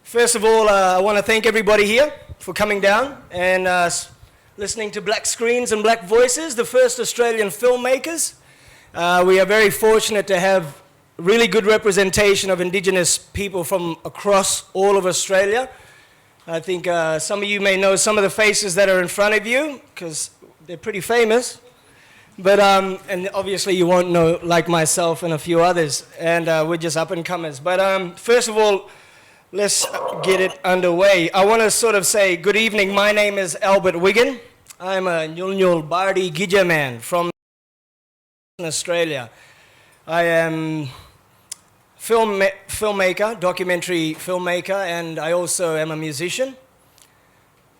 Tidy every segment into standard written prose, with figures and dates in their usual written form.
First of all, I want to thank everybody here for coming down and listening to Black Screens and Black Voices, the first Australian filmmakers. We are very fortunate to have really good representation of Indigenous people from across all of Australia. I think some of you may know some of the faces that are in front of you because they're pretty famous. But, and obviously you won't know, like myself and a few others, and we're just up-and-comers. But first of all, let's get it underway. I want to sort of say good evening. My name is Albert Wiggin. I'm a Nyulnyul Bardi Gidja man from Australia. I am filmmaker, documentary filmmaker, and I also am a musician.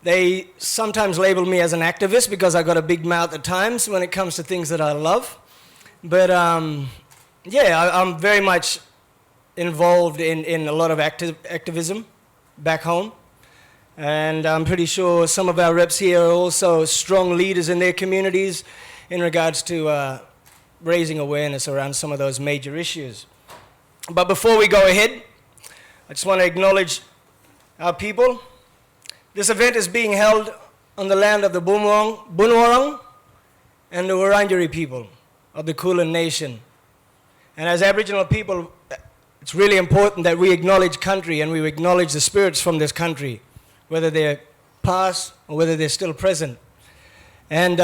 They sometimes label me as an activist because I got a big mouth at times when it comes to things that I love. But yeah, I'm very much involved in a lot of activism back home. And I'm pretty sure some of our reps here are also strong leaders in their communities in regards to raising awareness around some of those major issues. But before we go ahead, I just want to acknowledge our people. This event is being held on the land of the Bunurong and the Wurundjeri people of the Kulin Nation. And as Aboriginal people, it's really important that we acknowledge country and we acknowledge the spirits from this country, whether they're past or whether they're still present. And,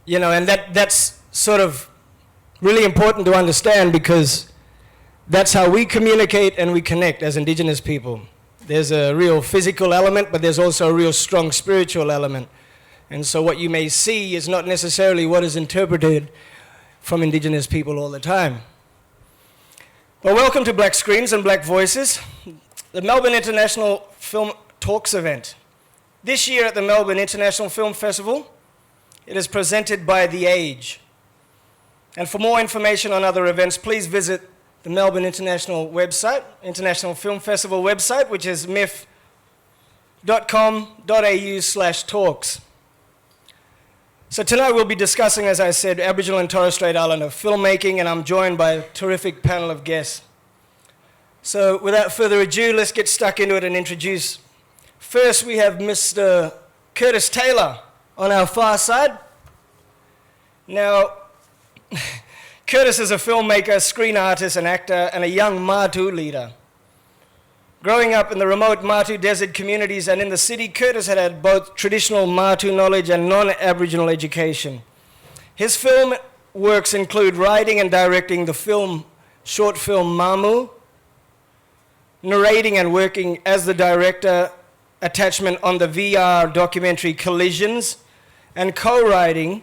you know, and that's sort of really important to understand because that's how we communicate and we connect as Indigenous people. There's a real physical element, but there's also a real strong spiritual element. And so what you may see is not necessarily what is interpreted from Indigenous people all the time. Well, welcome to Black Screens and Black Voices, the Melbourne International Film Talks event. This year at the Melbourne International Film Festival, it is presented by The Age. And for more information on other events, please visit the Melbourne International website, International Film Festival website, which is miff.com.au/talks. So tonight we'll be discussing, as I said, Aboriginal and Torres Strait Islander filmmaking, and I'm joined by a terrific panel of guests. So without further ado, let's get stuck into it and introduce. First, we have Mr. Curtis Taylor on our far side. Now, Curtis is a filmmaker, screen artist, and actor, and a young Matu leader. Growing up in the remote Matu desert communities and in the city, Curtis had both traditional Matu knowledge and non-Aboriginal education. His film works include writing and directing the short film Mamu, narrating and working as the director attachment on the VR documentary Collisions, and co-writing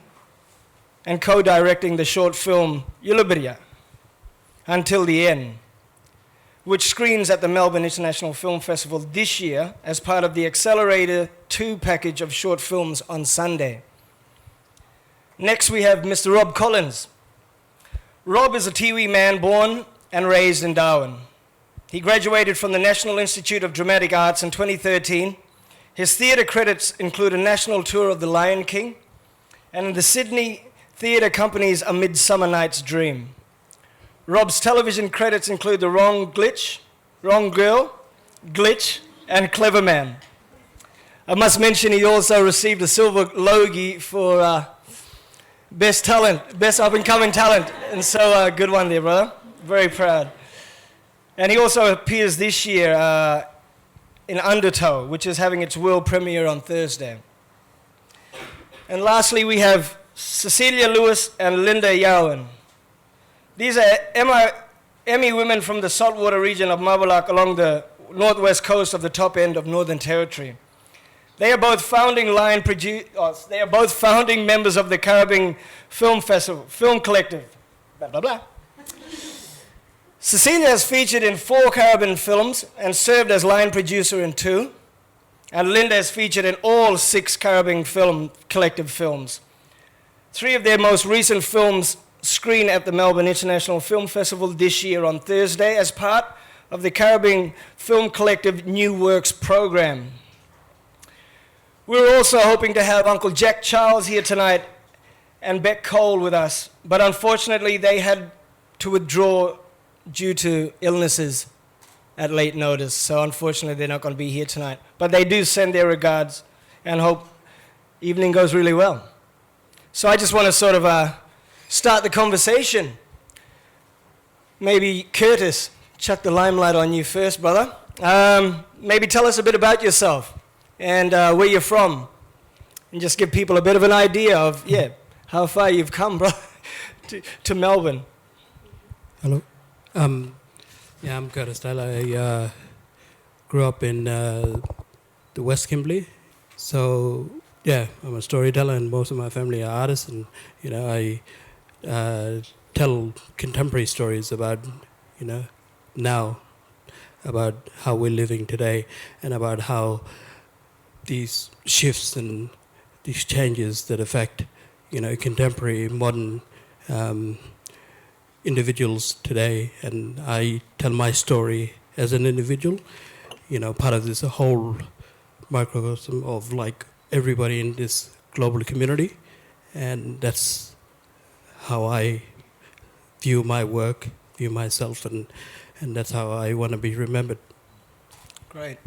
and co-directing the short film Yulubiria, Until the End, which screens at the Melbourne International Film Festival this year as part of the Accelerator 2 package of short films on Sunday. Next we have Mr. Rob Collins. Rob is a Tiwi man born and raised in Darwin. He graduated from the National Institute of Dramatic Arts in 2013. His theatre credits include a national tour of The Lion King and in the Sydney Theatre Company's A Midsummer Night's Dream. Rob's television credits include The Wrong Glitch, Wrong Girl, Glitch, and Clever Man. I must mention he also received a Silver Logie for Best Up-and-Coming Talent. And so good one there, brother. Very proud. And he also appears this year in Undertow, which is having its world premiere on Thursday. And lastly, we have Cecilia Lewis and Linda Yarrowin. These are Emmy women from the saltwater region of Marbalak along the northwest coast of the top end of Northern Territory. They are both founding members of the Caribbean Film Festival, Film Collective, blah, blah, blah. Cecilia has featured in 4 Caribbean films and served as line producer in 2. And Linda has featured in all 6 Caribbean Film Collective films. 3 of their most recent films screen at the Melbourne International Film Festival this year on Thursday as part of the Caribbean Film Collective New Works program. We're also hoping to have Uncle Jack Charles here tonight and Beck Cole with us, but unfortunately they had to withdraw due to illnesses. at late notice. So unfortunately, they're not going to be here tonight. But they do send their regards and hope evening goes really well. So I just want to sort of start the conversation. Maybe Curtis, chuck the limelight on you first, brother. Maybe tell us a bit about yourself and where you're from. And just give people a bit of an idea of, how far you've come, bro, to Melbourne. Hello. I'm Curtis Tyler. I grew up in the West Kimberley. So, I'm a storyteller, and most of my family are artists. And, I tell contemporary stories about, now, about how we're living today, and about how these shifts and these changes that affect, contemporary, modern individuals today. And I tell my story as an individual, part of this whole microcosm of like everybody in this global community. And that's how I view my work, view myself, and that's how I want to be remembered. Great.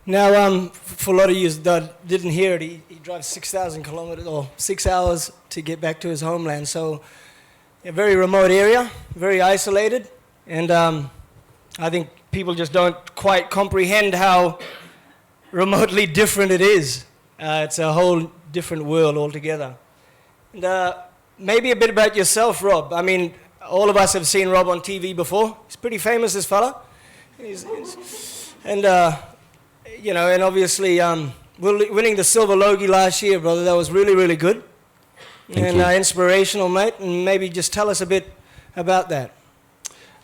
Now, for a lot of you that didn't hear it, he drives 6,000 kilometers or 6 hours to get back to his homeland. So, a very remote area, very isolated, and I think people just don't quite comprehend how remotely different it is. It's a whole different world altogether. And maybe a bit about yourself, Rob. I mean, all of us have seen Rob on TV before. He's pretty famous, this fella. And obviously winning the Silver Logie last year, brother, that was really, really good. Thank you. Inspirational, mate. And maybe just tell us a bit about that.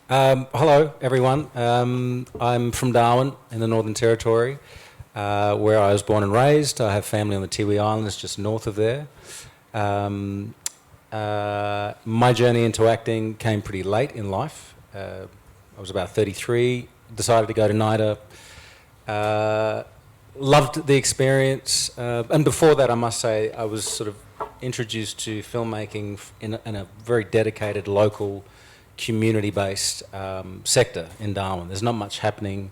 Hello, everyone. I'm from Darwin in the Northern Territory, where I was born and raised. I have family on the Tiwi Islands, just north of there. My journey into acting came pretty late in life. I was about 33, decided to go to NIDA. Loved the experience. And before that, I must say, I was sort of introduced to filmmaking in a very dedicated, local, community-based sector in Darwin. There's not much happening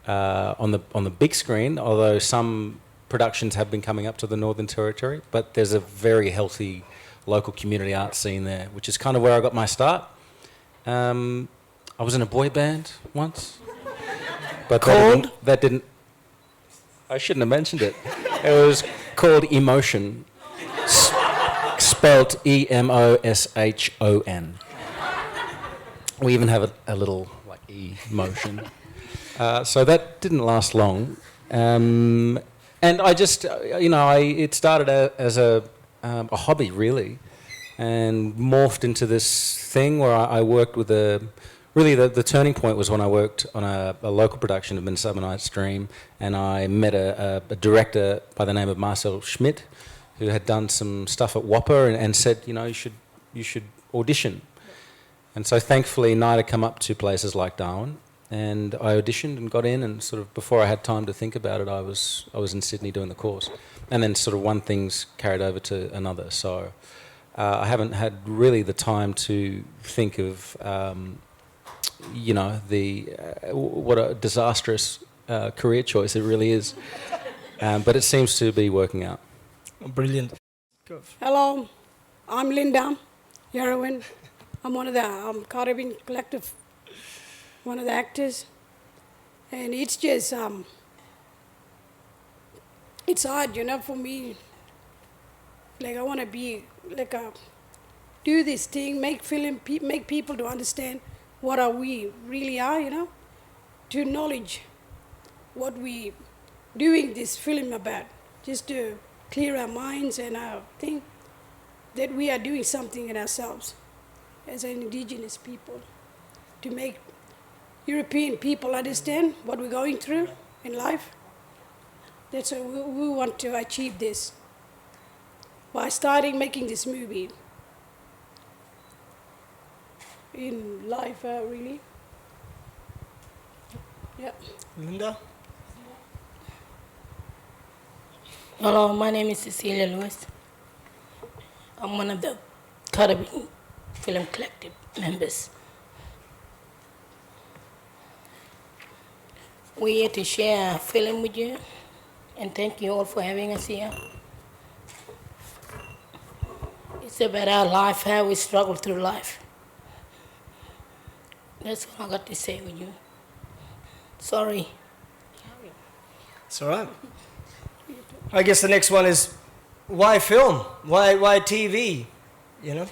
on the big screen, although some productions have been coming up to the Northern Territory, but there's a very healthy local community art scene there, which is kind of where I got my start. I was in a boy band once, but that didn't. I shouldn't have mentioned it. It was called Emotion, spelt E-M-O-S-H-O-N. We even have a little like E-motion. So that didn't last long, and I just, it started as a hobby really, and morphed into this thing where I worked with really the turning point was when I worked on a local production of Midsummer Night's Dream, and I met a director by the name of Marcel Schmidt, who had done some stuff at Whopper and said, you should audition. And so thankfully NIDA come up to places like Darwin, and I auditioned and got in, and sort of before I had time to think about it, I was in Sydney doing the course. And then sort of one thing's carried over to another. So I haven't had really the time to think of, what a disastrous career choice it really is. But it seems to be working out. Brilliant. Hello, I'm Linda Yarrowin. I'm one of the Caribbean Collective, one of the actors. And it's just, it's hard, for me. Like, I want to be, do this thing, make film, make people to understand what we really are, to acknowledge what we doing this film about, just to clear our minds and think that we are doing something in ourselves as an indigenous people, to make European people understand what we're going through in life. That's why we want to achieve this by starting making this movie in life, really. Yeah. Linda? Hello, my name is Cecilia Lewis. I'm one of the Caribbean Film Collective members. We're here to share a film with you, and thank you all for having us here. It's about our life, how we struggle through life. That's what I got to say with you. Sorry. It's all right. I guess the next one is, why film? Why TV? You know?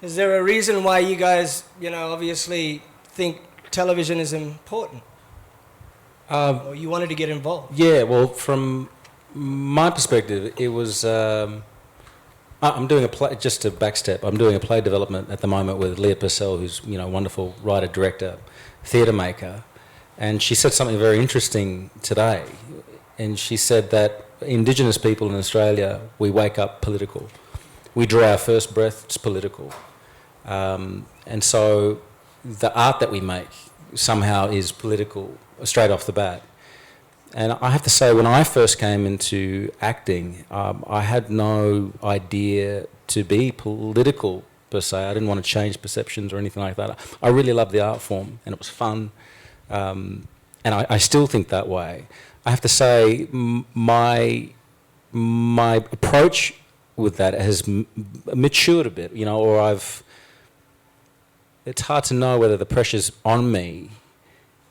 Is there a reason why you guys, obviously think television is important? Or you wanted to get involved? Yeah, well, from my perspective, it was... I'm doing a play, just to backstep, I'm doing a play development at the moment with Leah Purcell, who's, a wonderful writer, director, theatre maker. And she said something very interesting today. And she said that Indigenous people in Australia, we wake up political. We draw our first breath, it's political. And so the art that we make somehow is political straight off the bat. And I have to say, when I first came into acting, I had no idea to be political per se. I didn't want to change perceptions or anything like that. I really loved the art form, and it was fun. And I still think that way. I have to say, my approach with that has matured a bit, or it's hard to know whether the pressure's on me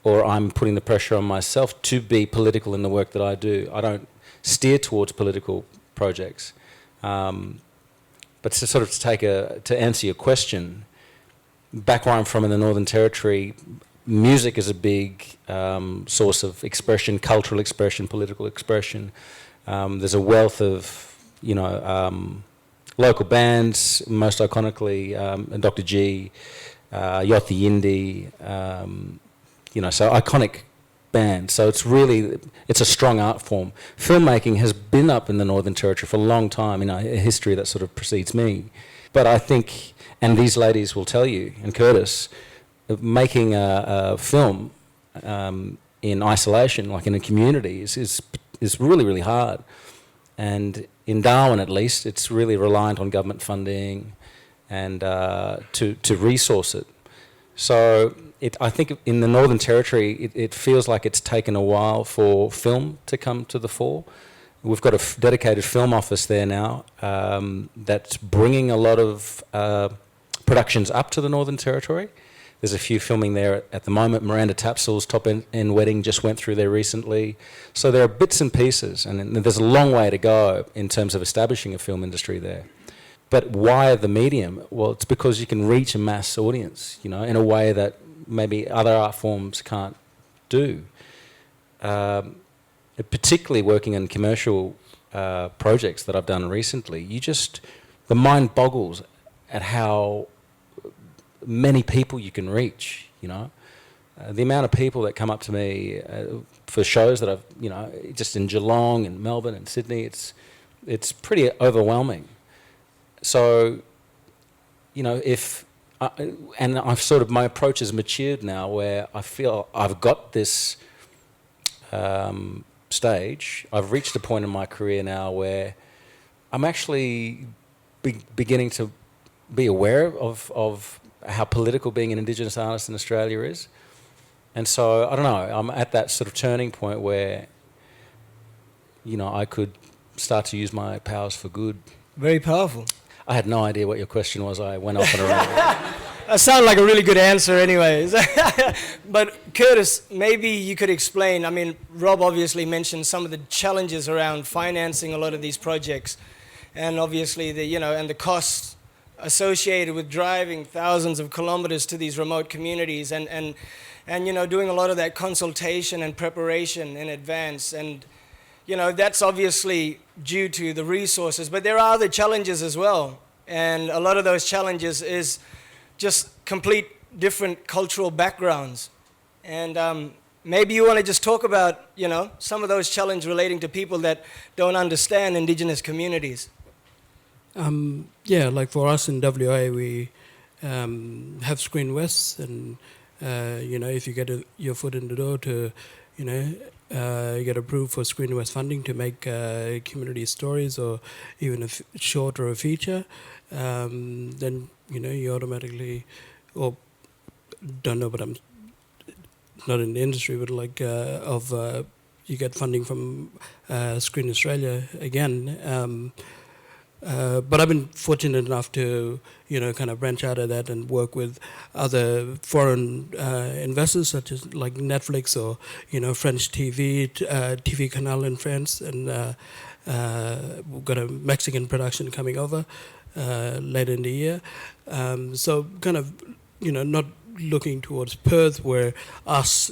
or I'm putting the pressure on myself to be political in the work that I do. I don't steer towards political projects. But to answer your question, back where I'm from in the Northern Territory, music is a big source of expression, cultural expression, political expression. There's a wealth of, local bands, most iconically Dr. G, Yothi Yindi, so iconic bands. So it's a strong art form. Filmmaking has been up in the Northern Territory for a long time, a history that sort of precedes me. But I think, and these ladies will tell you, and Curtis, making a film in isolation, like in a community, is really, really hard. And in Darwin, at least, it's really reliant on government funding and to resource it. So I think in the Northern Territory, it feels like it's taken a while for film to come to the fore. We've got a dedicated film office there now that's bringing a lot of productions up to the Northern Territory. There's a few filming there at the moment. Miranda Tapsell's Top End Wedding just went through there recently. So there are bits and pieces, and there's a long way to go in terms of establishing a film industry there. But why the medium? Well, it's because you can reach a mass audience, in a way that maybe other art forms can't do. Particularly working in commercial projects that I've done recently, the mind boggles at how many people you can reach, the amount of people that come up to me for shows that I've, just in Geelong and Melbourne and Sydney, it's pretty overwhelming. So, and I've my approach has matured now, where I feel I've got this stage. I've reached a point in my career now where I'm actually beginning to be aware of how political being an Indigenous artist in Australia is. And so, I don't know, I'm at that sort of turning point where, I could start to use my powers for good. Very powerful. I had no idea what your question was. I went off and around. That sounded like a really good answer anyways. But Curtis, maybe you could explain, Rob obviously mentioned some of the challenges around financing a lot of these projects, and obviously and the costs associated with driving thousands of kilometers to these remote communities and doing a lot of that consultation and preparation in advance. And that's obviously due to the resources, but there are other challenges as well. And a lot of those challenges is just complete different cultural backgrounds. And maybe you want to just talk about, some of those challenges relating to people that don't understand Indigenous communities. Like for us in WA, we have Screen West, and, if you get your foot in the door to, you get approved for Screen West funding to make community stories or even a short or a feature, then you automatically, or don't know, but I'm not in the industry, but like you get funding from Screen Australia again. But I've been fortunate enough to, kind of branch out of that and work with other foreign investors, such as like Netflix or, French TV Canal in France, and we've got a Mexican production coming over later in the year. So kind of, not looking towards Perth, where us,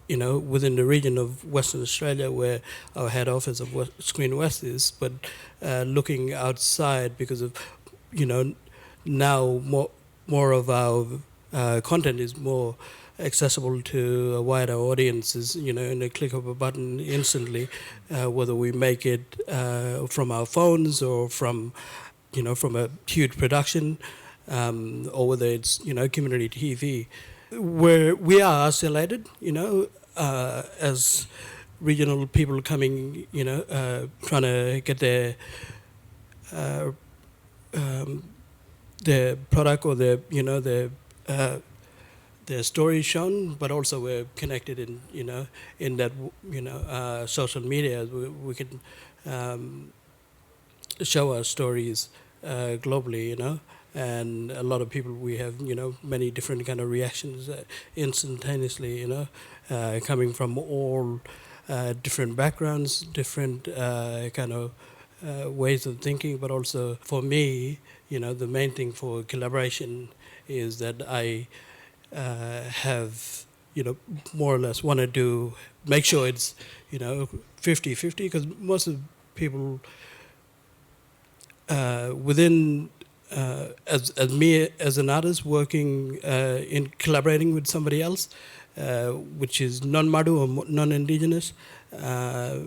within the region of Western Australia, where our head office of Screen West is, but looking outside because of, now more of our content is more accessible to a wider audiences, in a click of a button instantly, whether we make it from our phones or from a huge production, or whether it's, community TV. Where we are isolated, as regional people coming, trying to get their product or their story shown, but also we're connected in that social media. We can show our stories globally, and a lot of people, we have many different kind of reactions instantaneously, coming from all different backgrounds, different kind of ways of thinking. But also for me, the main thing for collaboration is that I have more or less want to make sure it's 50-50, because most of the people within as me as an artist working in collaborating with somebody else, which is non-Madu or non-Indigenous,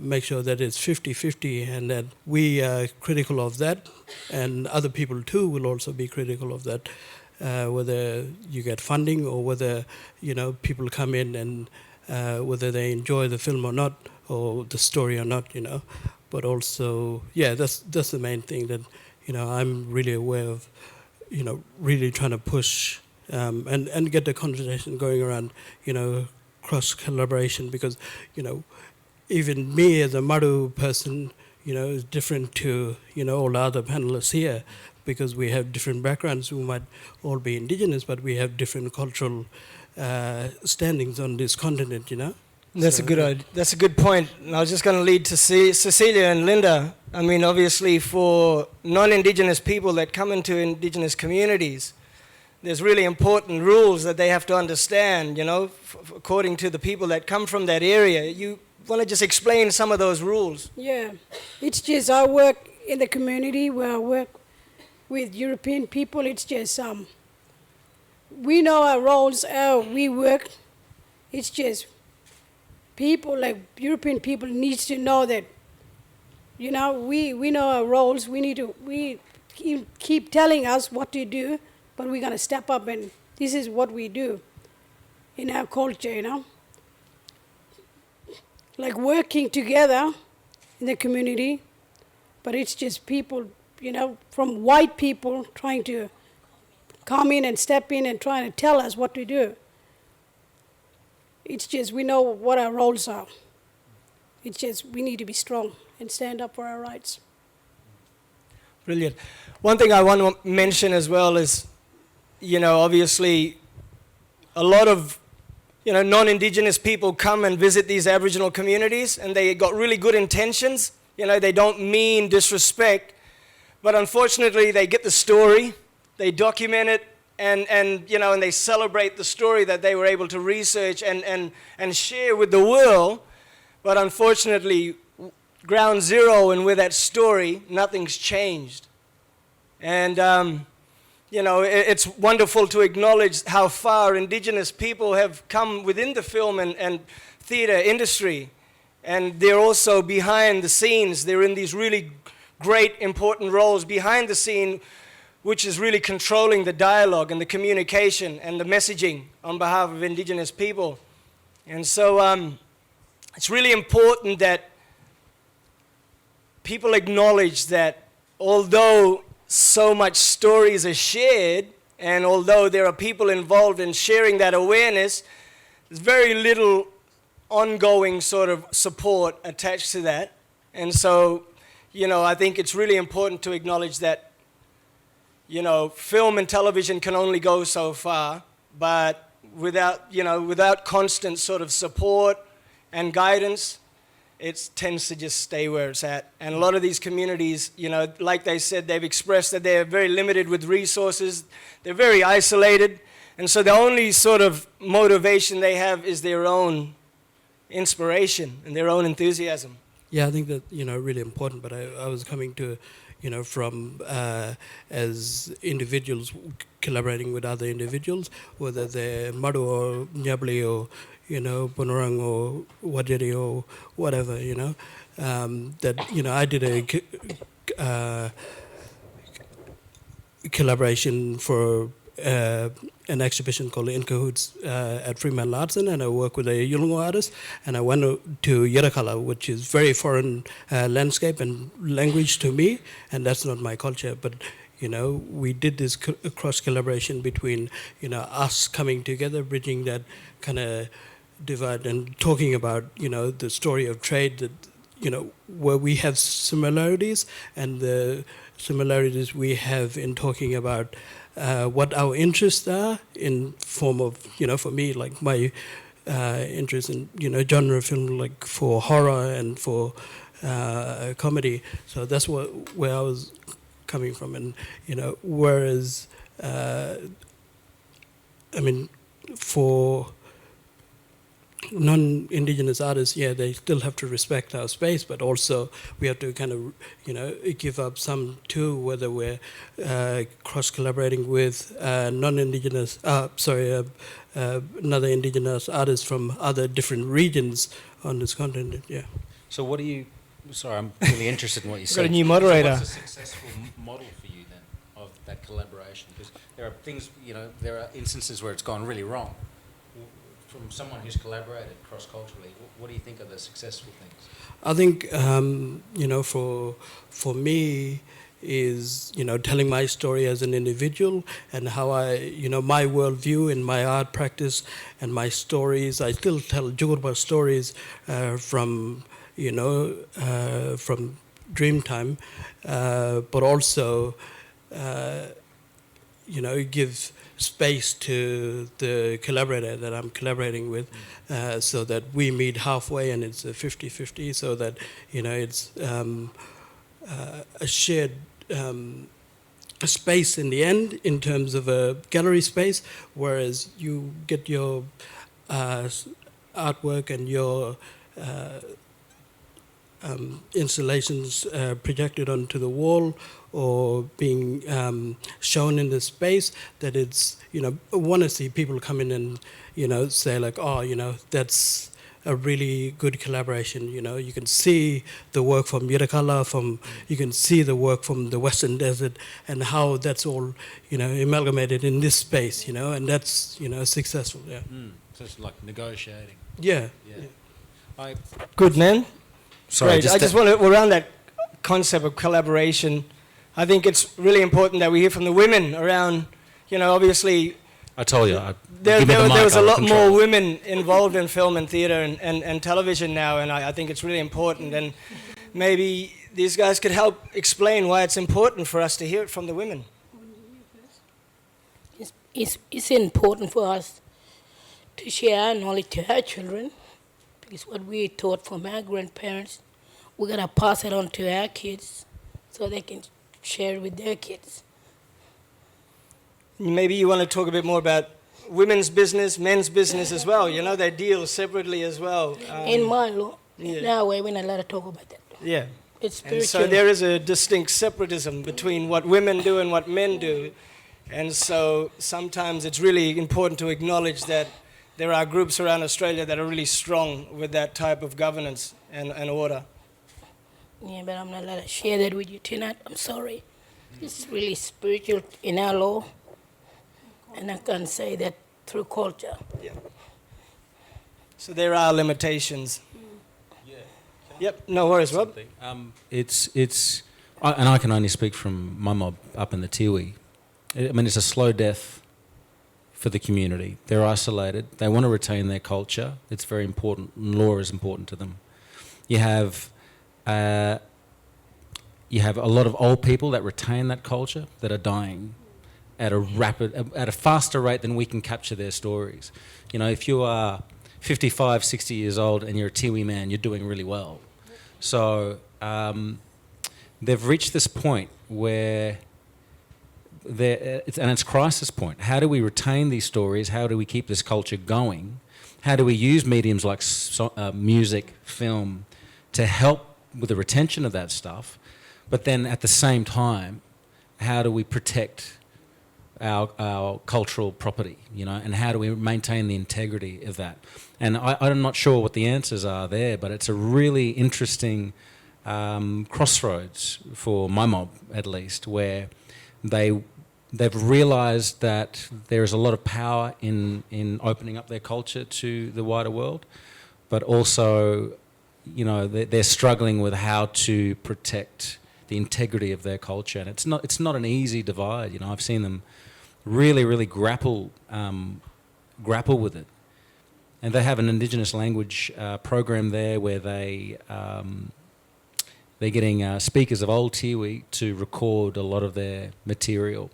make sure that it's 50-50, and that we are critical of that, and other people too will also be critical of that, whether you get funding or whether people come in and whether they enjoy the film or not, or the story or not, but also, that's the main thing that I'm really aware of, really trying to push and get the conversation going around, cross collaboration, because, even me as a Maru person, is different to, all the other panelists here, because we have different backgrounds. We might all be Indigenous, but we have different cultural standings on this continent, That's a good point. And I was just going to lead to Cecilia and Linda. I mean, obviously, for non-Indigenous people that come into Indigenous communities, there's really important rules that they have to understand, according to the people that come from that area. You want to just explain some of those rules? Yeah, it's just I work in the community where I work with European people. It's just we know our roles, how we work. It's just people, like European people, needs to know that, we know our roles. We keep telling us what to do, but we're going to step up, and this is what we do in our culture, like working together in the community, but it's just people, from white people trying to come in and step in and trying to tell us what to do. It's just we know what our roles are. It's just we need to be strong and stand up for our rights. Brilliant. One thing I want to mention as well is, obviously a lot of, non-Indigenous people come and visit these Aboriginal communities, and they got really good intentions. They don't mean disrespect, but unfortunately they get the story, they document it, and they celebrate the story that they were able to research and share with the world. But unfortunately, ground zero, and with that story, nothing's changed. And it's wonderful to acknowledge how far Indigenous people have come within the film and theatre industry. And they're also behind the scenes. They're in these really great, important roles behind the scene, which is really controlling the dialogue and the communication and the messaging on behalf of Indigenous people. And so it's really important that people acknowledge that although so much stories are shared, and although there are people involved in sharing that awareness, there's very little ongoing sort of support attached to that. And so, I think it's really important to acknowledge that, film and television can only go so far, but without constant sort of support and guidance, it tends to just stay where it's at. And a lot of these communities, like they said, they've expressed that they're very limited with resources. They're very isolated. And so the only sort of motivation they have is their own inspiration and their own enthusiasm. Yeah, I think that, really important, but I was coming to, from as individuals collaborating with other individuals, whether they're Maru or Nyabli or, Bunurang or Wajiri or whatever, that, I did a collaboration for an exhibition called In Cahoots at Fremantle Arts Centre, and I work with a Yolngu artist, and I went to Yirrakala, which is very foreign landscape and language to me, and that's not my culture, but we did this cross collaboration between us coming together, bridging that kind of divide and talking about the story of trade, that where we have similarities and the similarities we have in talking about what our interests are in form of, for me, like my interest in, genre film, like for horror and for comedy. So that's where I was coming from. And, whereas, for non-Indigenous artists, they still have to respect our space, but also we have to kind of, give up some too, whether we're cross-collaborating with non-Indigenous, another Indigenous artist from other different regions on this continent, So what do you... Sorry, I'm really interested in what you said. Got a new moderator. So what's a successful model for you then of that collaboration? Because there are things, there are instances where it's gone really wrong. From someone who's collaborated cross-culturally, what do you think are the successful things? I think, for me is, telling my story as an individual and how I, my worldview and my art practice and my stories. I still tell Jugurba stories from Dreamtime, but also, give space to the collaborator that I'm collaborating with, so that we meet halfway and it's a 50-50, so that, it's a shared space in the end in terms of a gallery space, whereas you get your artwork and your installations projected onto the wall or being shown in the space, that it's, I want to see people come in and, say like, that's a really good collaboration. You can see the work from Yirrakala, you can see the work from the Western Desert, and how that's all, amalgamated in this space, and that's, successful, So it's like negotiating. Yeah. Good, man. Sorry, Great. I just want to, around that concept of collaboration, I think it's really important that we hear from the women around, obviously... I told you, there was a lot more women involved in film and theatre and television now, and I think it's really important. And maybe these guys could help explain why it's important for us to hear it from the women. It's important for us to share our knowledge to our children, because what we taught from our grandparents, we're going to pass it on to our kids so they can share it with their kids. Maybe you want to talk a bit more about women's business, men's business as well. They deal separately as well. In my law, in our way, we're not allowed to talk about that. Yeah. It's spiritual. And so there is a distinct separatism between what women do and what men do. And so sometimes it's really important to acknowledge that there are groups around Australia that are really strong with that type of governance and order. Yeah, but I'm not allowed to share that with you tonight. I'm sorry. It's really spiritual in our law. And I can say that through culture. Yeah. So there are limitations. Yeah. Yep, no worries, Rob. It's and I can only speak from my mob up in the Tiwi. It's a slow death for the community. They're isolated. They want to retain their culture. It's very important. Law is important to them. You have a lot of old people that retain that culture that are dying at a faster rate than we can capture their stories. You know, if you are 55, 60 years old and you're a Tiwi man, you're doing really well. So they've reached this point where it's crisis point. How do we retain these stories? How do we keep this culture going? How do we use mediums like music, film, to help with the retention of that stuff? But then at the same time, how do we protect our cultural property, you know, and how do we maintain the integrity of that? And I'm not sure what the answers are there, but it's a really interesting crossroads for my mob, at least, where they've realised that there is a lot of power in opening up their culture to the wider world, but also, you know, they're struggling with how to protect the integrity of their culture, and it's not an easy divide. You know, I've seen them really grapple with it, and they have an Indigenous language program there where they're getting speakers of old Tiwi to record a lot of their material,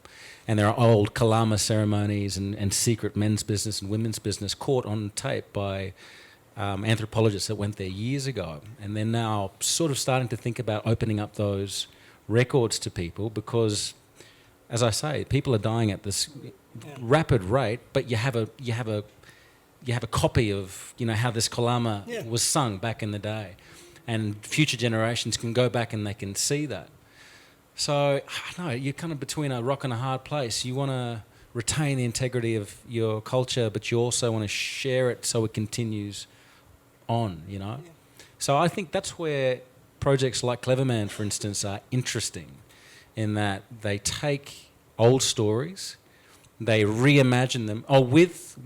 and there are old kalama ceremonies and secret men's business and women's business caught on tape by anthropologists that went there years ago, and they're now sort of starting to think about opening up those records to people because, as I say, people are dying at this rapid rate. But you have a copy of, you know, how this kalama was sung back in the day, and future generations can go back and they can see that. So no, you're kind of between a rock and a hard place. You want to retain the integrity of your culture, but you also want to share it so it continues on, you know. So I think that's where projects like Clever Man, for instance, are interesting, in that they take old stories, they reimagine them, with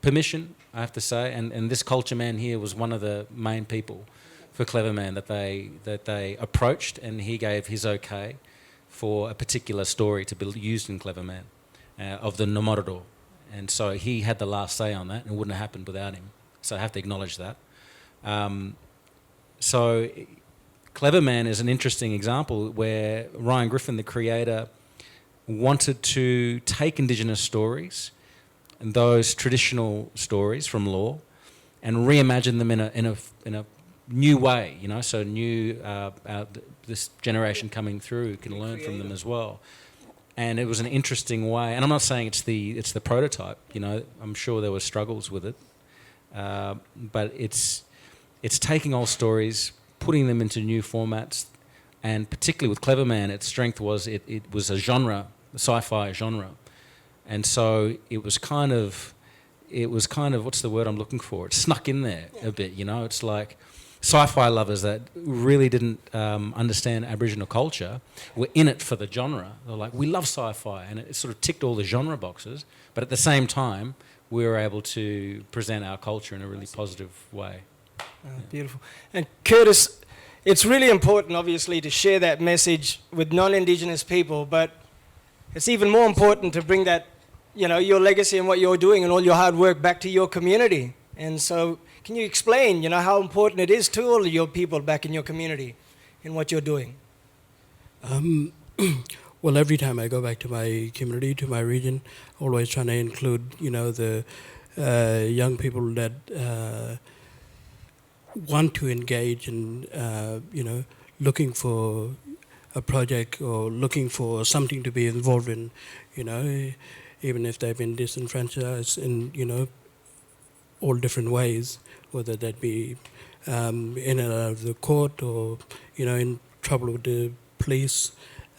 permission, I have to say, and this culture man here was one of the main people for Clever Man that they approached, and he gave his okay for a particular story to be used in Clever Man of the Nomorodo, and so he had the last say on that, and it wouldn't have happened without him. So I have to acknowledge that. So Clever Man is an interesting example where Ryan Griffin, the creator, wanted to take Indigenous stories and those traditional stories from law and reimagine them in a new way, you know, so this generation coming through can learn from them as well. And it was an interesting way, and I'm not saying it's the prototype, you know, I'm sure there were struggles with it, but it's taking old stories, putting them into new formats, and particularly with Clever Man, its strength was it was a genre, a sci-fi genre, and so it was kind of what's the word I'm looking for? It snuck in there a bit, you know. It's like sci-fi lovers that really didn't understand Aboriginal culture were in it for the genre. They're like, we love sci-fi, and it sort of ticked all the genre boxes, but at the same time, we were able to present our culture in a really positive way. Beautiful. And Curtis, it's really important, obviously, to share that message with non-Indigenous people, but it's even more important to bring that, you know, your legacy and what you're doing and all your hard work back to your community. And so can you explain, you know, how important it is to all of your people back in your community in what you're doing? Well, every time I go back to my community, to my region, always trying to include, you know, the young people that want to engage in, you know, looking for a project or looking for something to be involved in, you know, even if they've been disenfranchised in, you know, all different ways, whether that be in and out of the court or, you know, in trouble with the police,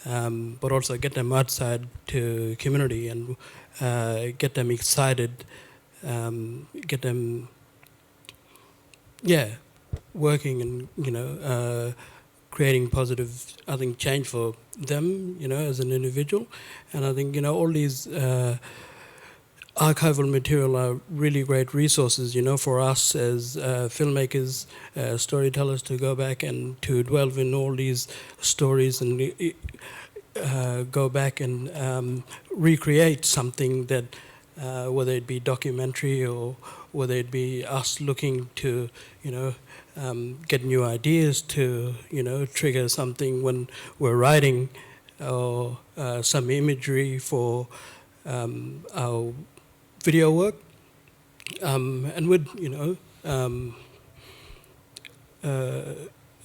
but also get them outside to community and get them excited, get them, working and, you know, creating positive, I think, change for them, you know, as an individual. And I think, you know, all these archival material are really great resources, you know, for us as filmmakers, storytellers, to go back and to delve in all these stories and go back and recreate something that whether it be documentary or whether it be us looking to, get new ideas to, trigger something when we're writing, or some imagery for our video work. And with,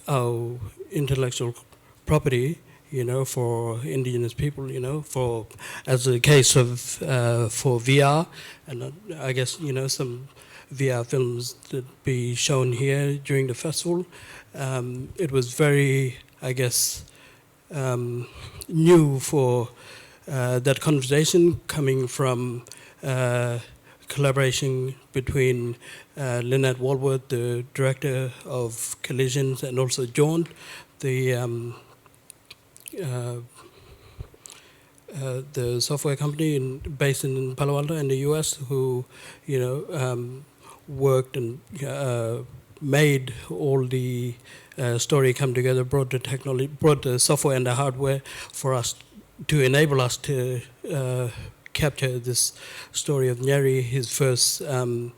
our intellectual property, for indigenous people, for as a case of for VR, and I guess some VR films that be shown here during the festival. It was very, I guess, new for that conversation coming from collaboration between Lynette Walworth, the director of Collisions, and also John, the software company based in Palo Alto in the US, who worked and made all the story come together, brought the technology, brought the software and the hardware for us to enable us to capture this story of Nyeri, his first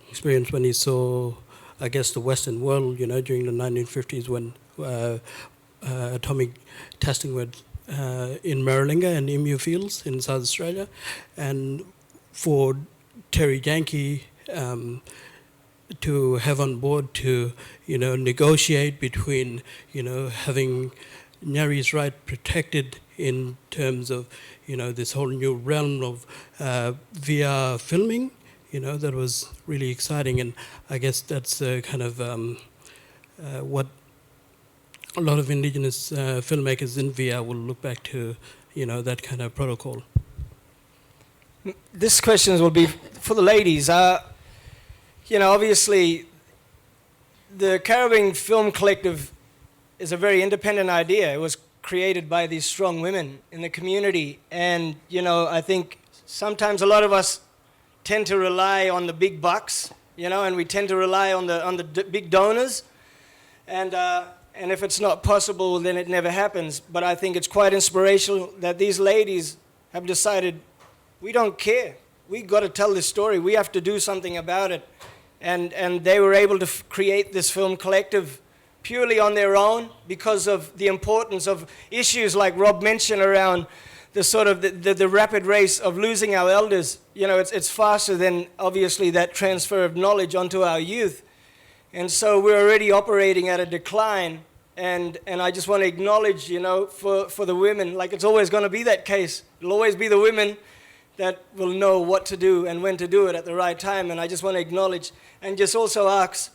experience when he saw, I guess, the Western world, during the 1950s when atomic testing was in Maralinga and Emu Fields in South Australia. And for Terry Janke to have on board to, negotiate between, having Nyeri's right protected in terms of, this whole new realm of VR filming, that was really exciting. And I guess that's kind of what a lot of indigenous filmmakers in VR will look back to, that kind of protocol. This question will be for the ladies. Obviously, the Caribbean Film Collective is a very independent idea. It was created by these strong women in the community. And, I think sometimes a lot of us tend to rely on the big bucks, and we tend to rely on the big donors. And if it's not possible, then it never happens. But I think it's quite inspirational that these ladies have decided, we don't care. We got to tell this story. We have to do something about it. And they were able to create this film collective purely on their own because of the importance of issues like Rob mentioned around the sort of the rapid race of losing our elders. It's faster than obviously that transfer of knowledge onto our youth. And so we're already operating at a decline. And I just want to acknowledge, for the women, like it's always going to be that case. It'll always be the women that will know what to do and when to do it at the right time. And I just want to acknowledge and just also ask,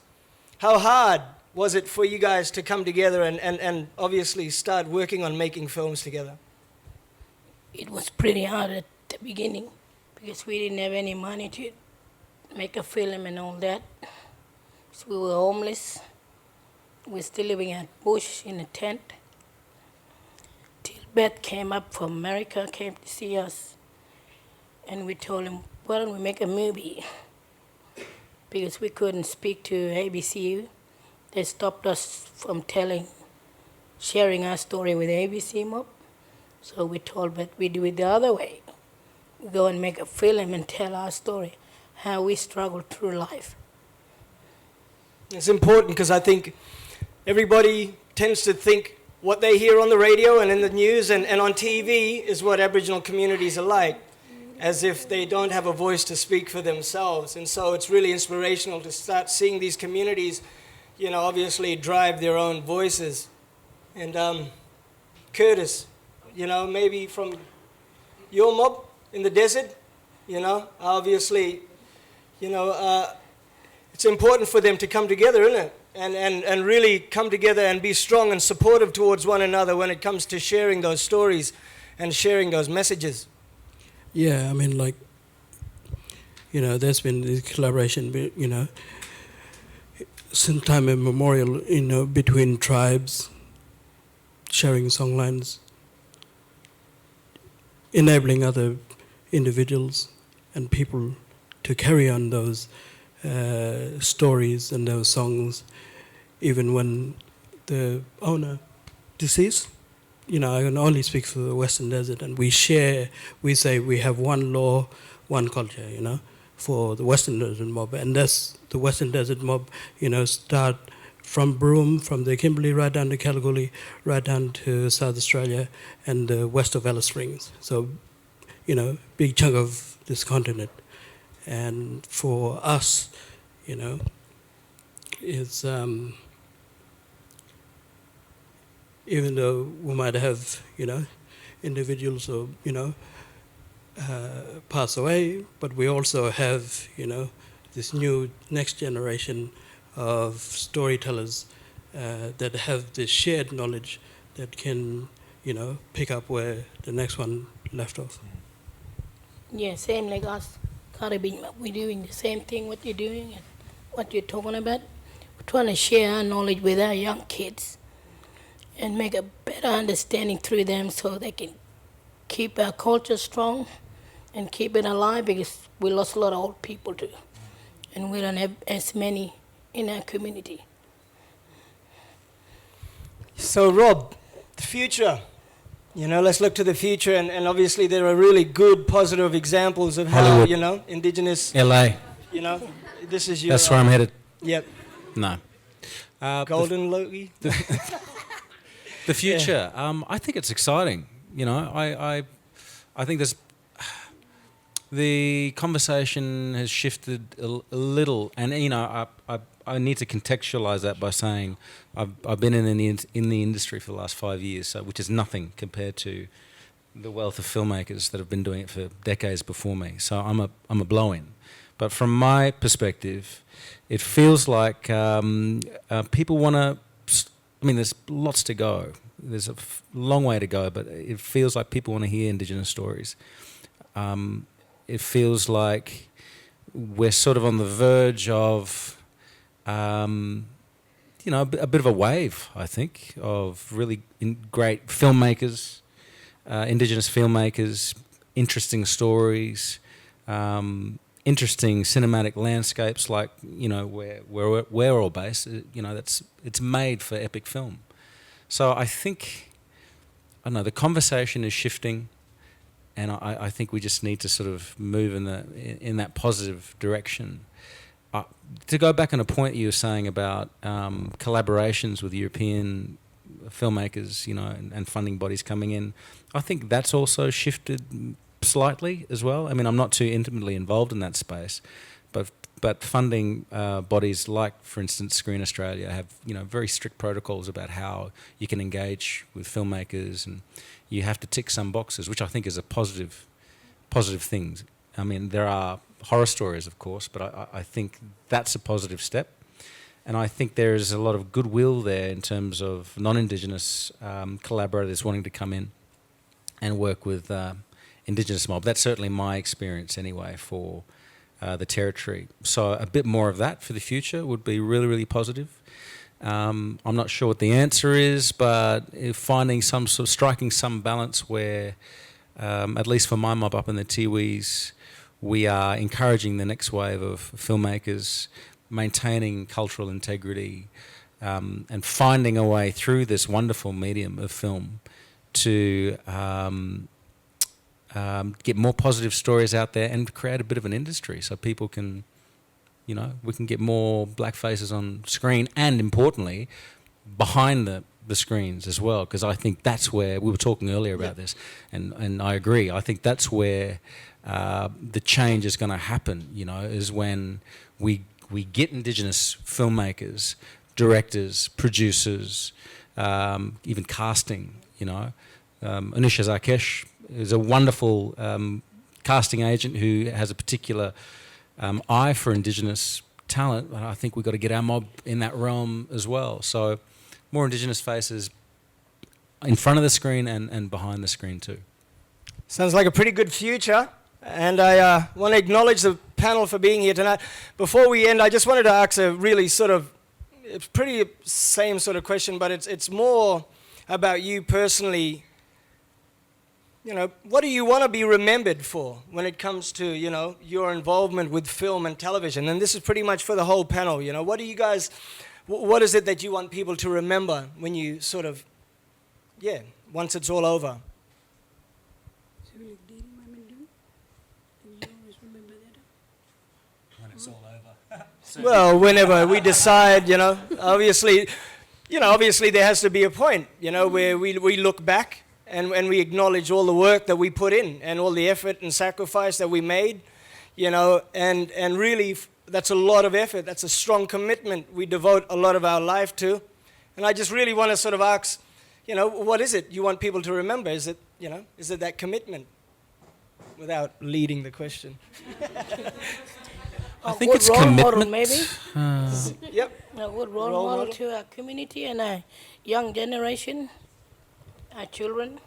how hard was it for you guys to come together and obviously start working on making films together? It was pretty hard at the beginning because we didn't have any money to make a film and all that. So we were homeless. We were still living at bush in a tent. Till Beth came up from America, came to see us. And we told him, why don't we make a movie? Because we couldn't speak to ABC. They stopped us from sharing our story with ABC Mob. So we told Beth we do it the other way. We go and make a film and tell our story, how we struggled through life. It's important because I think everybody tends to think what they hear on the radio and in the news and on TV is what Aboriginal communities are like, as if they don't have a voice to speak for themselves. And so it's really inspirational to start seeing these communities, obviously drive their own voices. And Curtis, maybe from your mob in the desert, obviously, it's important for them to come together, isn't it? And really come together and be strong and supportive towards one another when it comes to sharing those stories and sharing those messages. Yeah, I mean, there's been this collaboration, since time immemorial, between tribes, sharing songlines, enabling other individuals and people to carry on those stories and those songs, even when the owner deceased. I can only speak for the Western Desert, and we say we have one law, one culture, for the Western Desert Mob, and that's the Western Desert Mob, start from Broome, from the Kimberley right down to Kalgoorlie, right down to South Australia and the west of Alice Springs. So, big chunk of this continent. And for us, it's even though we might have, individuals or, pass away, but we also have, this new next generation of storytellers that have this shared knowledge that can, pick up where the next one left off. Yeah, same like us. Caribbean, we're doing the same thing what you're doing and what you're talking about. We're trying to share our knowledge with our young kids and make a better understanding through them so they can keep our culture strong and keep it alive, because we lost a lot of old people too. And we don't have as many in our community. So Rob, the future. Let's look to the future, and obviously there are really good, positive examples of how, Hollywood. Indigenous, LA. this is your... That's where I'm headed. Yep. No. Golden Logie. The future. I think it's exciting. I think there's... The conversation has shifted a little, and I need to contextualize that by saying I've been in the industry for the last 5 years, so which is nothing compared to the wealth of filmmakers that have been doing it for decades before me. So I'm a blow-in, but from my perspective, it feels like people want to. I mean, there's lots to go. There's a long way to go, but it feels like people want to hear Indigenous stories. It feels like we're sort of on the verge of, a bit of a wave, I think, of really great filmmakers, Indigenous filmmakers, interesting stories, interesting cinematic landscapes, like, where we're all based. It's made for epic film. So I think, the conversation is shifting. And I think we just need to sort of move in that positive direction. To go back on a point you were saying about collaborations with European filmmakers, and funding bodies coming in, I think that's also shifted slightly as well. I mean, I'm not too intimately involved in that space, but funding bodies like, for instance, Screen Australia have very strict protocols about how you can engage with filmmakers, and you have to tick some boxes, which I think is a positive thing. I mean, there are horror stories, of course, but I think that's a positive step. And I think there is a lot of goodwill there in terms of non-Indigenous collaborators wanting to come in and work with Indigenous mob. That's certainly my experience anyway for the territory. So a bit more of that for the future would be really, really positive. I'm not sure what the answer is, but striking some balance where, at least for my mob up in the Tiwis, we are encouraging the next wave of filmmakers, maintaining cultural integrity, and finding a way through this wonderful medium of film to get more positive stories out there and create a bit of an industry so people can, we can get more black faces on screen, and importantly, behind the screens as well, because I think that's where, we were talking earlier about this, and I agree, I think that's where the change is going to happen, is when we get Indigenous filmmakers, directors, producers, even casting, Anusha Zarkesh is a wonderful casting agent who has a particular eye for Indigenous talent, and I think we've got to get our mob in that realm as well. So more Indigenous faces in front of the screen and behind the screen too. Sounds like a pretty good future, and I want to acknowledge the panel for being here tonight. Before we end, I just wanted to ask a really it's pretty same sort of question, but it's more about you personally. What do you want to be remembered for when it comes to, your involvement with film and television? And this is pretty much for the whole panel, What do you guys, what is it that you want people to remember when you once it's all over? Well, whenever we decide, obviously there has to be a point, where we look back and we acknowledge all the work that we put in and all the effort and sacrifice that we made, and really that's a lot of effort. That's a strong commitment we devote a lot of our life to. And I just really want to sort of ask, what is it you want people to remember? Is it that commitment? Without leading the question. I think it's role commitment. model, maybe. Yep. A good role model to our community and our young generation, our children.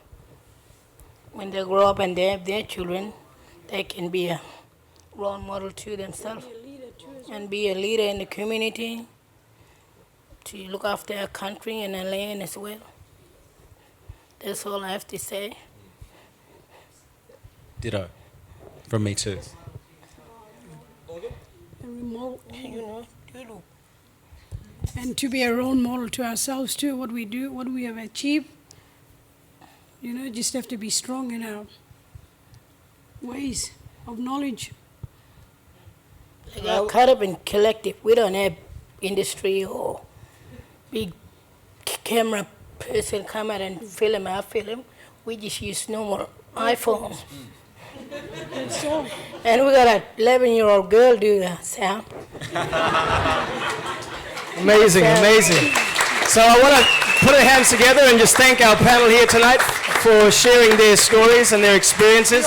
When they grow up and they have their children, they can be a role model to themselves and be a leader in the community to look after our country and our land as well. That's all I have to say. Ditto. From me too. And to be a role model to ourselves too, what we do, what we have achieved. Just have to be strong in our ways of knowledge. Like our Caribbean collective, we don't have industry or big camera person come out and film our film. We just use normal iPhone. And we got an 11-year-old girl do the sound. Amazing. So I want to put our hands together and just thank our panel here tonight for sharing their stories and their experiences.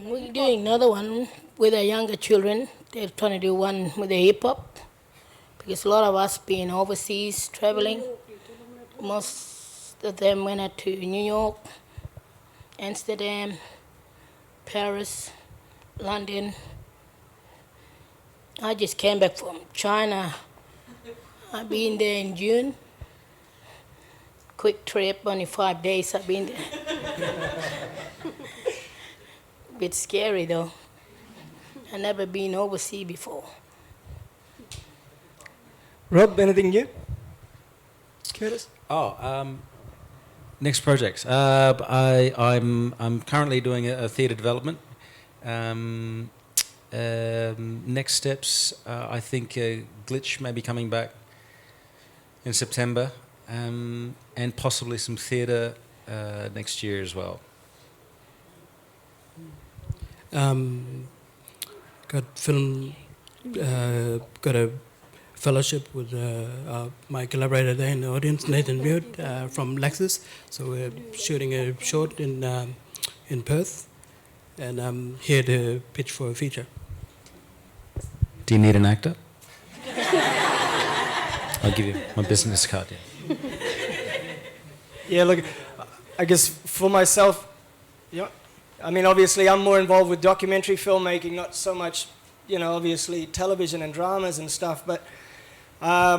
We're doing another one with our younger children. They're trying to do one with the hip hop because a lot of us being overseas traveling. Most of them went out to New York, Amsterdam, Paris, London. I just came back from China. I've been there in June. Quick trip, only 5 days I've been there. Bit scary though. I've never been overseas before. Rob, anything new? Curtis? Next projects. I'm currently doing a theatre development. Next steps, I think Glitch may be coming back in September, and possibly some theatre next year as well. Got a fellowship with my collaborator there in the audience, Nathan Beard from Lexus. So we're shooting a short in Perth, and I'm here to pitch for a feature. Do you need an actor? I'll give you my business card. Yeah. Yeah, look, I guess for myself, I mean, obviously I'm more involved with documentary filmmaking, not so much, obviously television and dramas and stuff, but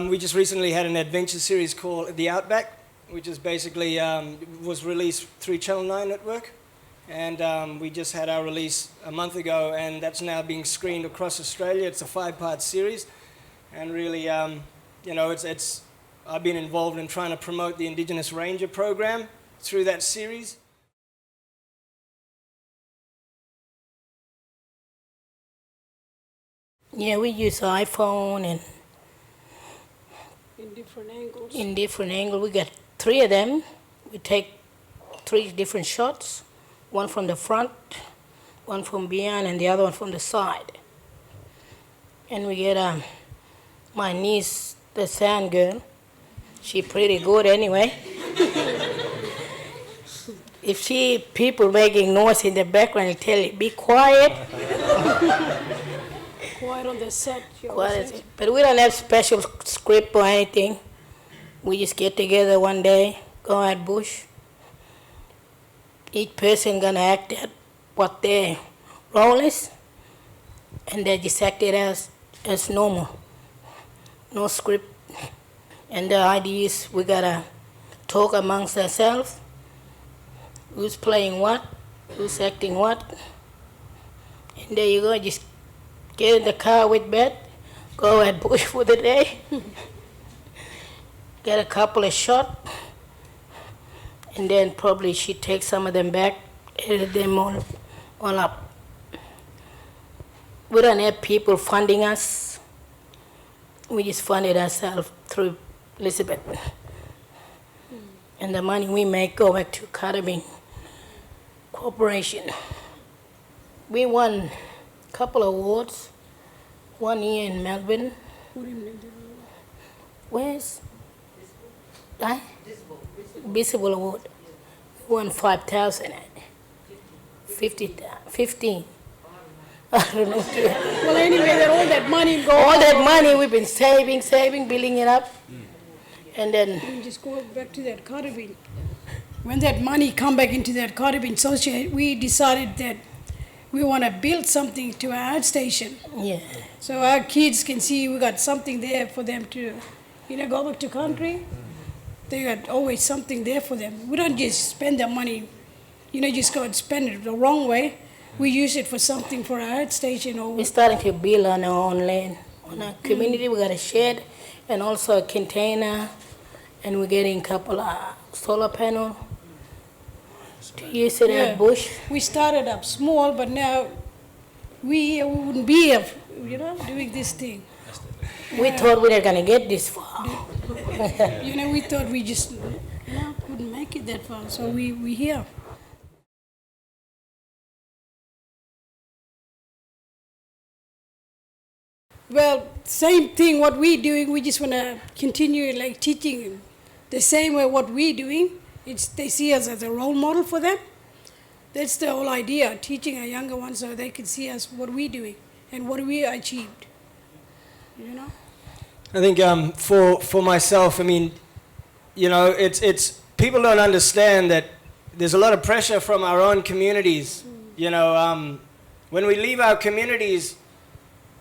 we just recently had an adventure series called The Outback, which is basically, was released through Channel 9 Network, and we just had our release a month ago, and that's now being screened across Australia. It's a 5-part series, and really, I've been involved in trying to promote the Indigenous Ranger program through that series. Yeah, we use iPhone and In different angles. in different angles. We got 3 of them. We take 3 different shots, one from the front, one from behind, and the other one from the side. And we get my niece, the sound girl. She pretty good anyway. If she people making noise in the background, tell you be quiet. Quiet on the set. Quiet. But we don't have special script or anything. We just get together one day, go out bush. Each person gonna act at what their role is, and they just act it as normal. No script. And the idea is we gotta talk amongst ourselves. Who's playing what? Who's acting what? And there you go. Just get in the car with Beth, go and bush for the day, get a couple of shots, and then probably she takes some of them back, edit them all up. We don't have people funding us. We just funded ourselves through Elizabeth. And the money we make go back to Caribbean Corporation. We won a couple of awards, 1 year in Melbourne. Where's? Visible Award. We won 5,000. 15. I don't know. Well, anyway, that all that money go. All that money we've been saving, building it up. And then We just go back to that Caribbean. When that money come back into that Caribbean Association, we decided that we want to build something to our art station. yeah. So our kids can see we got something there for them to, go back to country. They got always something there for them. We don't just spend their money, just go and spend it the wrong way. We use it for something for our art station. Or We're starting to build on our own land. On our community, we got a shed and also a container, and we're getting a couple of solar panels to use it at bush. We started up small, but now we wouldn't be here, doing this thing. We thought we were gonna get this far. We thought we just couldn't make it that far, so we here. Well, same thing what we doing, we just want to continue like teaching the same way what we doing. They see us as a role model for them. That's the whole idea, teaching our younger ones so they can see us what we doing and what we achieved. I think for myself, it's people don't understand that there's a lot of pressure from our own communities. When we leave our communities,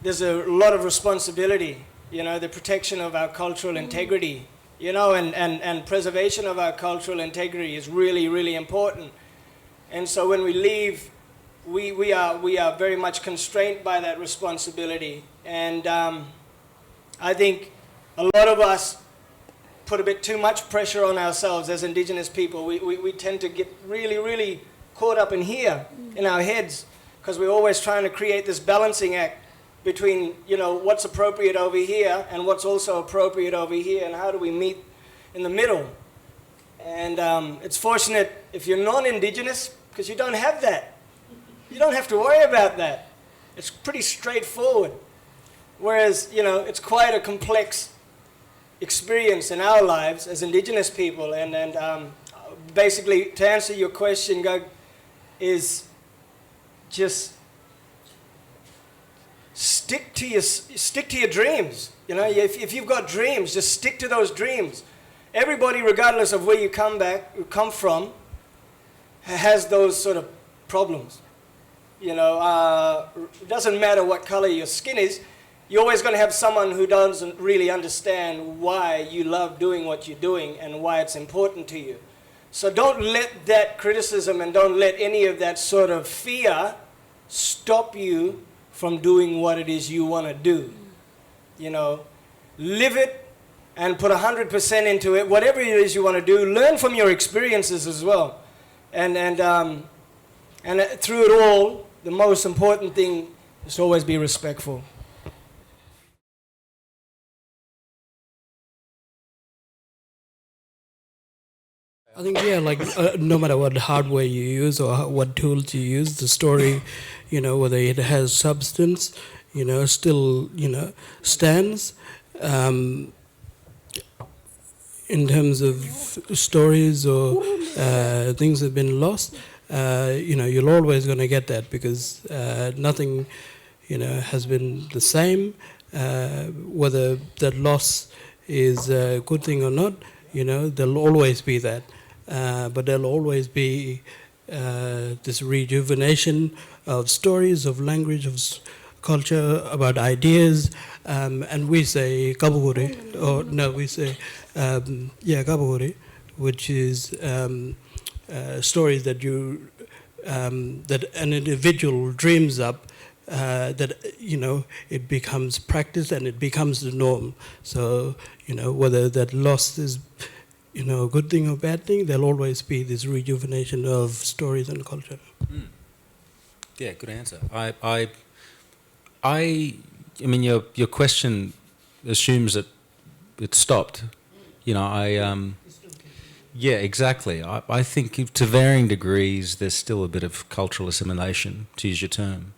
there's a lot of responsibility. The protection of our cultural integrity, and preservation of our cultural integrity is really, really important. And so when we leave, we are very much constrained by that responsibility. And I think a lot of us put a bit too much pressure on ourselves as Indigenous people. We tend to get really, really caught up in here, in our heads, because we're always trying to create this balancing act between, what's appropriate over here and what's also appropriate over here, and how do we meet in the middle. And it's fortunate if you're non-Indigenous, because you don't have that. You don't have to worry about that. It's pretty straightforward. Whereas, it's quite a complex experience in our lives as Indigenous people. And basically, to answer your question, Gug, is just stick to your dreams. If you've got dreams, just stick to those dreams. Everybody, regardless of where you come from, has those sort of problems. It doesn't matter what color your skin is. You're always going to have someone who doesn't really understand why you love doing what you're doing and why it's important to you. So don't let that criticism and don't let any of that sort of fear stop you from doing what it is you want to do. Live it and put 100% into it. Whatever it is you want to do, learn from your experiences as well. And through it all, the most important thing is to always be respectful. I think, no matter what hardware you use or what tools you use, the story, whether it has substance, still, stands. In terms of stories or things that have been lost, you're always going to get that because nothing, has been the same. Whether that loss is a good thing or not, there'll always be that. But there'll always be this rejuvenation of stories, of language, of culture, about ideas, and we say kabuguri, or no, we say kabuguri, which is stories that that an individual dreams up. That it becomes practice and it becomes the norm. So whether that loss is a good thing or bad thing, there'll always be this rejuvenation of stories and culture. Yeah, good answer. I mean, your question assumes that it stopped. Yeah, exactly. I think to varying degrees, there's still a bit of cultural assimilation, to use your term.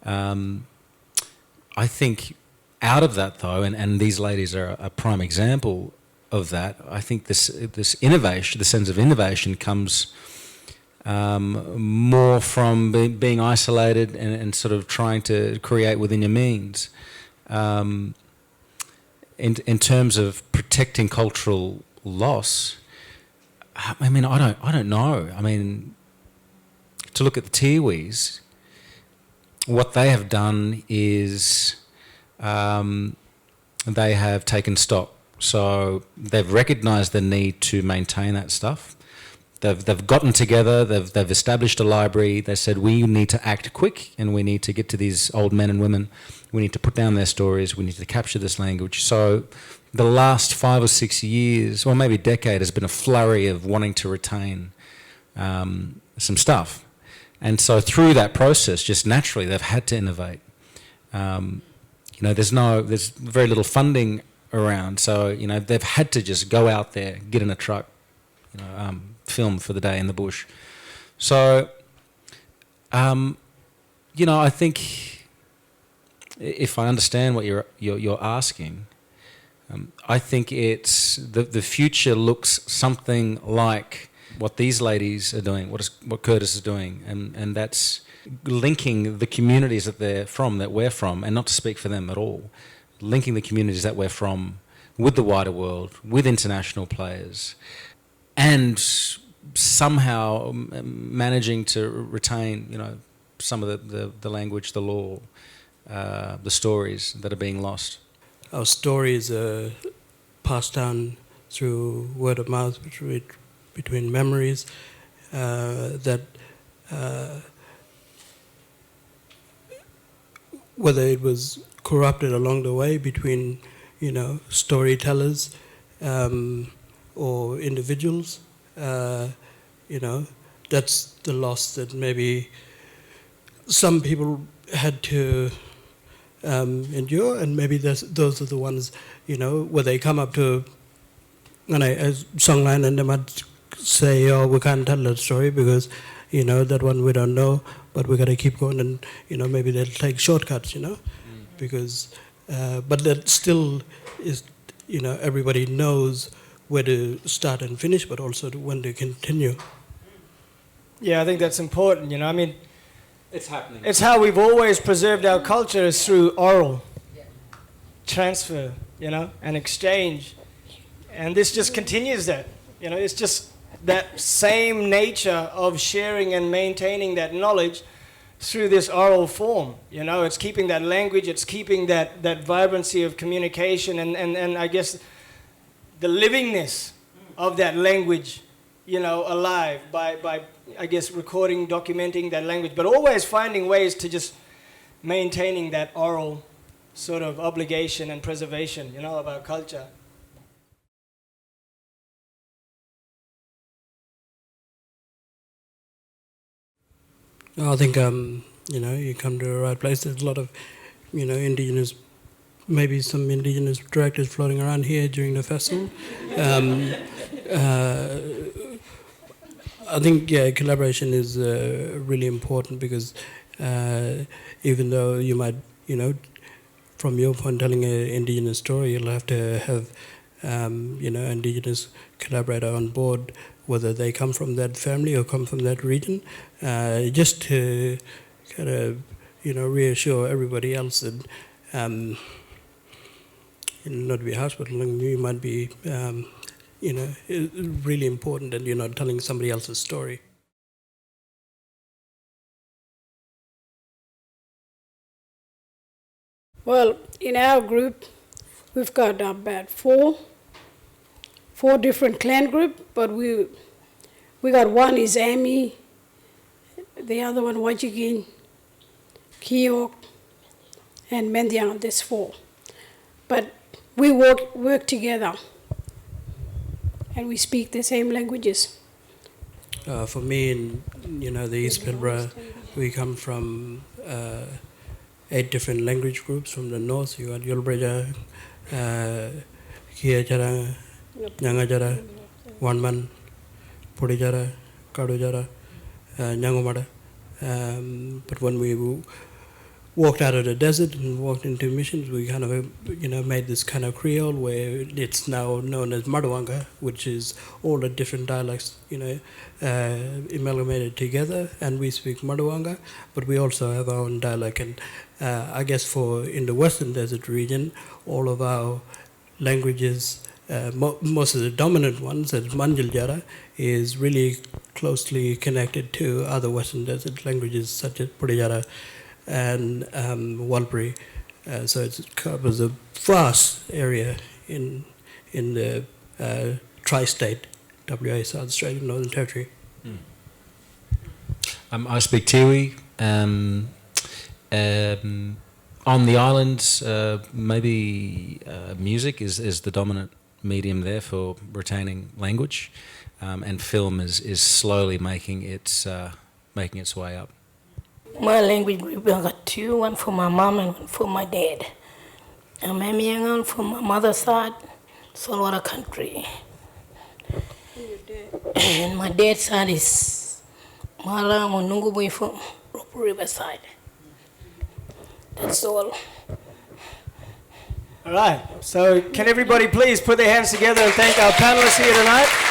I think out of that, though, and these ladies are a prime example of that, I think this innovation, the sense of innovation, comes more from being isolated and sort of trying to create within your means. In terms of protecting cultural loss, I mean, I don't know. I mean, to look at the Tiwis, what they have done is they have taken stock. So they've recognised the need to maintain that stuff. They've gotten together, they've established a library. They said, we need to act quick and we need to get to these old men and women. We need to put down their stories. We need to capture this language. So the last 5 or 6 years, or maybe a decade, has been a flurry of wanting to retain some stuff. And so through that process, just naturally, they've had to innovate. There's very little funding around. So, they've had to just go out there, get in a truck, film for the day in the bush. So, I think if I understand what you're asking, I think it's the future looks something like what these ladies are doing, what Curtis is doing, and that's linking the communities that we're from, and not to speak for them at all, linking the communities that we're from with the wider world, with international players, and somehow managing to retain, some of the language, the law, the stories that are being lost. Our stories are passed down through word of mouth, between memories, that whether it was corrupted along the way between, storytellers or individuals, that's the loss that maybe some people had to endure, and maybe those are the ones, where they come up to a songline and they might say, oh, we can't tell that story because, that one we don't know, but we got to keep going, and, maybe they'll take shortcuts, because, but that still is, everybody knows where to start and finish, but also when to continue. Yeah, I think that's important, I mean, it's happening. It's how we've always preserved our culture, is through oral transfer, and exchange. And this just continues that. It's just that same nature of sharing and maintaining that knowledge through this oral form. It's keeping that language, it's keeping that vibrancy of communication and I guess the livingness of that language, alive by I guess recording, documenting that language, but always finding ways to just maintaining that oral sort of obligation and preservation, of our culture. I think, you come to the right place. There's a lot of, indigenous, maybe some indigenous directors floating around here during the festival. I think, collaboration is really important because even though you might, from your point, telling an indigenous story, you'll have to have, indigenous collaborator on board, whether they come from that family or come from that region, just to kind of, reassure everybody else that, not to be harsh, but you might be, really important that you're not telling somebody else's story. Well, in our group, we've got about four different clan group, but we got one is ACMI, the other one Wiggin, Kiok, and Mendiang. There's 4, but we work together, and we speak the same languages. For me, in the East Pilbara, we come from 8 different language groups. From the north, you got Yulbreja, Kiajara, Nyangajara, Wanman, Pudijara, Kadujara, Nyangumara. But when we walked out of the desert and walked into missions, we kind of made this kind of Creole where it's now known as Maduanga, which is all the different dialects, amalgamated together, and we speak Maduanga, but we also have our own dialect. And I guess in the Western Desert region, all of our languages, most of the dominant ones, as Manjiljara, is really closely connected to other Western Desert languages such as Pudijara and Walpuri. So it covers a vast area in the tri-state WA, South Australia, Northern Territory. I speak Tiwi. On the islands, maybe music is the dominant medium there for retaining language, and film is slowly making its way up. My language group, I got 2, one for my mom and one for my dad. I'm Amiangan from my mother's side, Solwara country. And my dad's side is Mara Monungubui from Rope River side. That's all. All right, so can everybody please put their hands together and thank our panelists here tonight?